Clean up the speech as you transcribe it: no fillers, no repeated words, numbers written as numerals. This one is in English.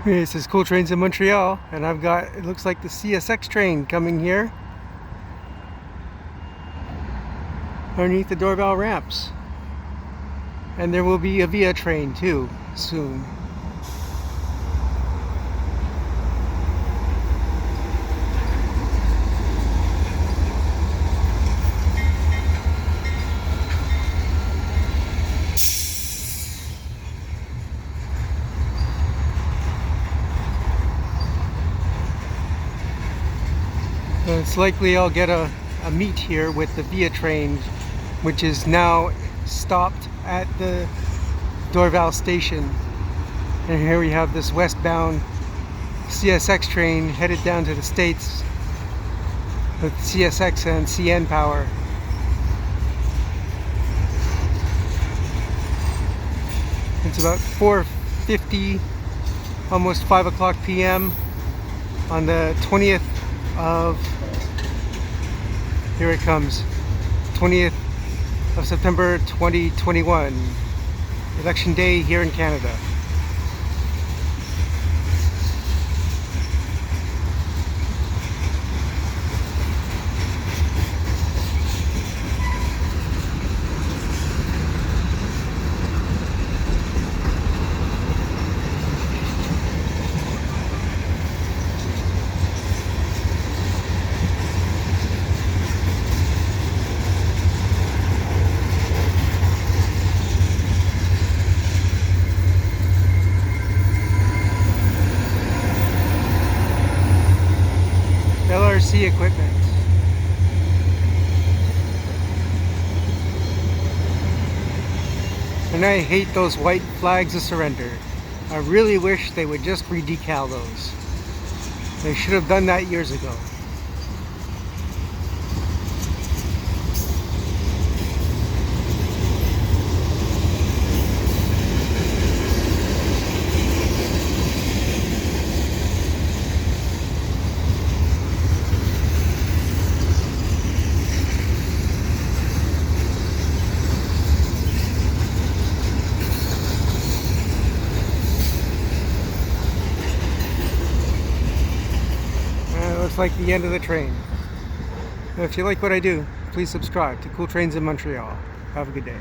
Hey, this is Cool Trains in Montreal, and I've got, it looks like the CSX train coming here underneath the Dorval ramps. And there will be a Via train too, soon. It's likely I'll get a meet here with the Via train, which is now stopped at the Dorval station. And here we have this westbound CSX train headed down to the States with CSX and CN power. It's about 4:50, almost 5 o'clock p.m. on the 20th of, here it comes, 20th of September 2021, election day here in Canada. LRC equipment. And I hate those white flags of surrender. I really wish they would just redecal those. They should have done that years ago. Looks like the end of the train. If you like what I do, please subscribe to Cool Trains in Montreal. Have a good day.